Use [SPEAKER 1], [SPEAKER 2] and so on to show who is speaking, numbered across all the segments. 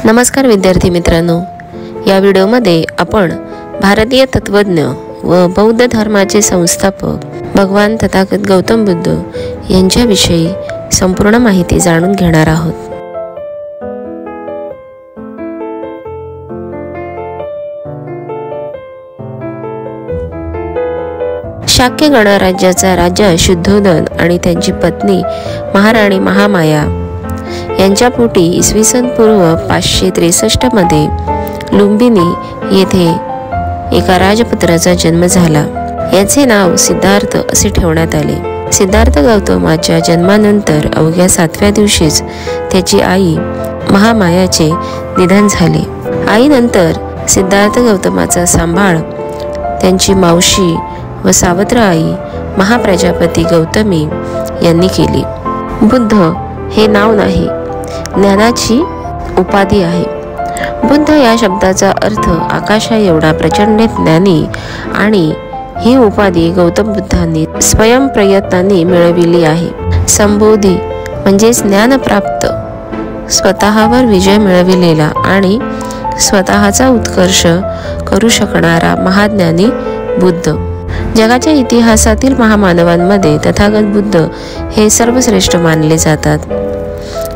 [SPEAKER 1] नमस्कार विद्यार्थी मित्रांनो, या व्हिडिओमध्ये आपण भारतीय तत्वज्ञ व बौद्ध धर्माचे संस्थापक भगवान तथागत गौतम बुद्ध यांच्याविषयी संपूर्ण माहिती जाणून घेणार आहोत। शाक्य गणराज्याचा राजा शुद्धोधन आणि त्यांची पत्नी महाराणी महामाया यांच्या पोटी इसवी सन पूर्व 563 मध्ये लुंबिनी येथे एका राजपुत्राचा जन्म झाला। याचे नाव सिद्धार्थ असे ठेवण्यात आले। सिद्धार्थ गौतमाच्या जन्मानंतर अवघ्या 7व्या दिवशीच त्याची आई महामायाचे निधन झाले। आईनंतर सिद्धार्थ गौतमाचा सांभाळ त्यांची मावशी व सावत्र आई महाप्रजापती गौतमी यांनी केली। बुद्ध हे नाव नाही, ज्ञानाची उपाधी आहे। बुद्ध या शब्दाचा अर्थ आकाशा एवढा प्रचंड ज्ञानी आणि ही उपाधी गौतम बुद्धांनी स्वयंप्रयत्नाने मिळविली आहे। संबोधी म्हणजे ज्ञानप्राप्त, स्वतःवर विजय मिळविलेला आणि स्वतःचा उत्कर्ष करू शकणारा महाज्ञानी बुद्ध। जगाच्या इतिहासातील महामानवांमध्ये तथागत बुद्ध हे सर्वश्रेष्ठ मानले जातात।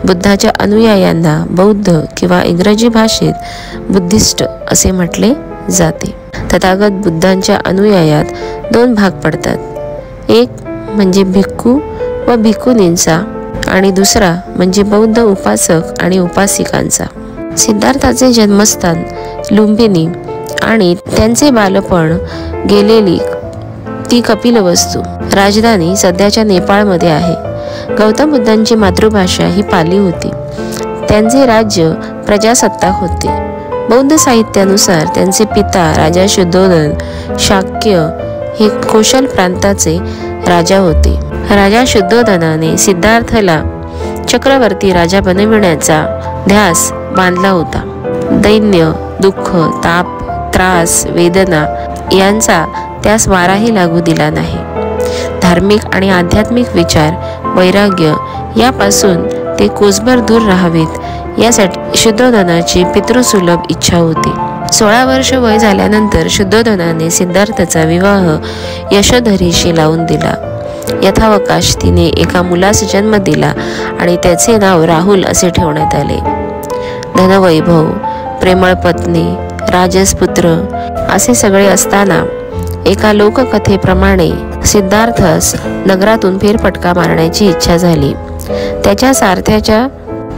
[SPEAKER 1] बुद्धाच्या अनुयायांना बौद्ध किंवा इंग्रजी भाषेत बुद्धिस्ट असे म्हटले जाते। तथागत बुद्धांच्या अनुयायात 2 भाग पडतात, एक म्हणजे भिक्खू व भिक्खुनींचा आणि दुसरा म्हणजे बौद्ध उपासक आणि उपासिकांचा। सिद्धार्थाचे जन्मस्थान लुंबिनी आणि त्यांचे बालपण गेलेली ती कपिलवस्तू राजधानी सध्याच्या नेपाळमध्ये आहे। गौतम बुद्धांची मातृभाषा ही पाली होती। त्यांचे राज्य प्रजासत्ताक होते। बौद्ध साहित्यानुसार त्यांचे पिता राजा शुद्धोधन शाक्य हे कौशल प्रांताचे राजा होते। राजा शुद्धोधनाने सिद्धार्थला चक्रवर्ती राजा बनविण्याचा ध्यास बांधला होता। दैन्य, दुःख, ताप, त्रास, वेदना यांचा त्यास वाराही लागू दिला नाही। धार्मिक आणि आध्यात्मिक विचार, वैराग्य यापासून ते कोसभर दूर राहावेत यासाठी शुद्धोधनाची पितृसुलभ इच्छा होती। 16 वर्ष वय झाल्यानंतर शुद्धोधनाने सिद्धार्थचा विवाह यशोधरीशी लावून दिला। यथावकाश तिने एका मुलास जन्म दिला आणि त्याचे नाव राहुल असे ठेवण्यात आले। धनवैभव, प्रेमळ पत्नी, राजसपुत्र असे सगळे असताना एका लोककथेप्रमाणे सिद्धार्थस नगरातून फेरफटका मारण्याची इच्छा झाली। त्याच्या सारथ्याच्या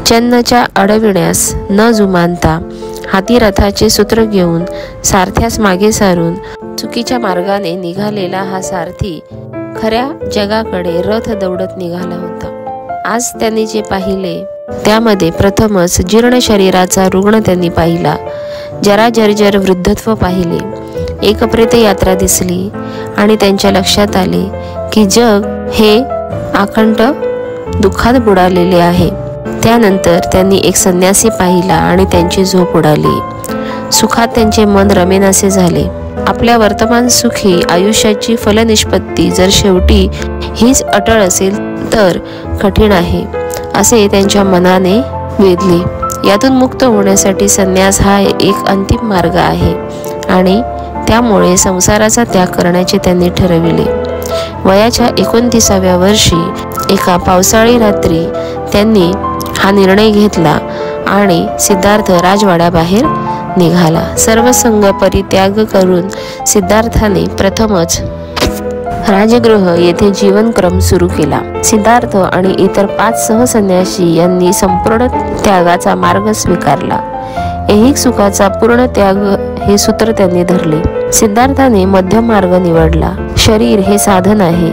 [SPEAKER 1] चन्नच्या अडविण्यास न जुमानता हातीरथाचे सूत्र घेऊन सारथ्यास मागे सारून चुकीच्या मार्गाने निघालेला हा सारथी खऱ्या जगाकडे रथ दौडत निघाला होता। आज त्यांनी जे पाहिले त्यामध्ये प्रथमच जीर्ण शरीराचा रुग्ण त्यांनी पाहिला, जरा जर्जर वृद्धत्व पाहिले, एक प्रेत यात्रा दिसली आणि त्यांच्या लक्षात आले की जग हे आखंड दुःखात बुडालेले आहे। त्यानंतर त्यांनी एक संन्यासी पाहिला आणि त्यांची झोप उडाली। सुखात त्यांचे मन रमेनासे झाले। आपल्या वर्तमान सुखी आयुष्याची फलनिष्पत्ती जर शेवटी हीच अटळ असेल तर कठीण आहे असे त्यांच्या मनाने वेधले। यातून मुक्त होण्यासाठी संन्यास हा एक अंतिम मार्ग आहे आणि त्यामुळे संसाराचा त्याग करण्याचे त्यांनी ठरविले। वयाच्या 29व्या वर्षी एका पावसाळी रात्री त्यांनी हा निर्णय घेतला आणि सिद्धार्थ राजवाड्याबाहेर निघाला। सर्व संग परित्याग करून सिद्धार्थाने प्रथमच राजगृह येथे जीवनक्रम सुरू केला। सिद्धार्थ आणि इतर 5 सहसन्यासी यांनी संपूर्ण त्यागाचा मार्ग स्वीकारला। ऐहिक सुखाचा पूर्ण त्याग हे सूत्र त्यांनी धरले। सिद्धार्थाने मध्यम मार्ग निवडला। शरीर हे साधन आहे,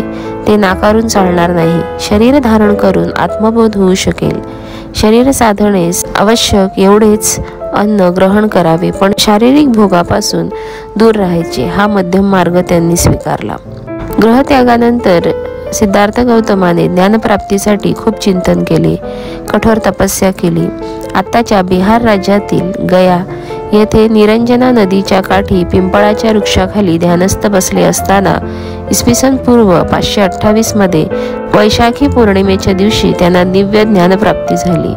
[SPEAKER 1] ते नाकारून चालणार नाही। शरीर धारण करून आत्मबोध होऊ शकेल। शरीर साधनेस आवश्यक एवढेच अन्न ग्रहण करावे, पण शारीरिक भोगापासून दूर राहायचे हा मध्यम मार्ग त्यांनी स्वीकारला। ग्रहत्यागानंतर सिद्धार्थ गौतमाने ज्ञानप्राप्तीसाठी खूप चिंतन केले, कठोर तपस्या केली। आत्ताच्या बिहार राज्यातील गया येथे निरंजना नदीच्या काठी पिंपळाच्या वृक्षाखाली ध्यानस्थ बसले असताना इसवी सन पूर्व 528 मध्ये वैशाखी पौर्णिमेच्या दिवशी त्यांना दिव्य ज्ञानप्राप्ती झाली।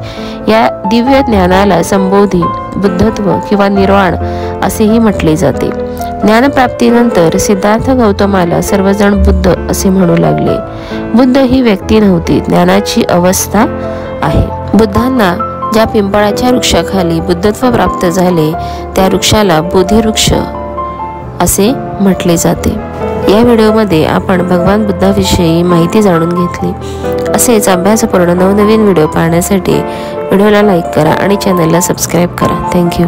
[SPEAKER 1] या दिव्य ज्ञानाला संबोधी, बुद्धत्व किंवा निर्वाण असेही म्हटले जाते। ज्ञानप्राप्तीनंतर सिद्धार्थ गौतमाला सर्वजण बुद्ध असे म्हणू लागले। बुद्ध ही व्यक्ती नव्हती, ज्ञानाची अवस्था आहे। बुद्धांना ज्या पिंपळाच्या वृक्षाखाली बुद्धत्व प्राप्त झाले त्या वृक्षाला बोधिवृक्ष असे म्हटले जाते। या व्हिडिओमध्ये आपण भगवान बुद्धाविषयी माहिती जाणून घेतली। असेच अभ्यासपूर्ण नवनवीन व्हिडिओ पाहण्यासाठी व्हिडिओला लाईक करा आणि चॅनलला सबस्क्राईब करा। थँक्यू।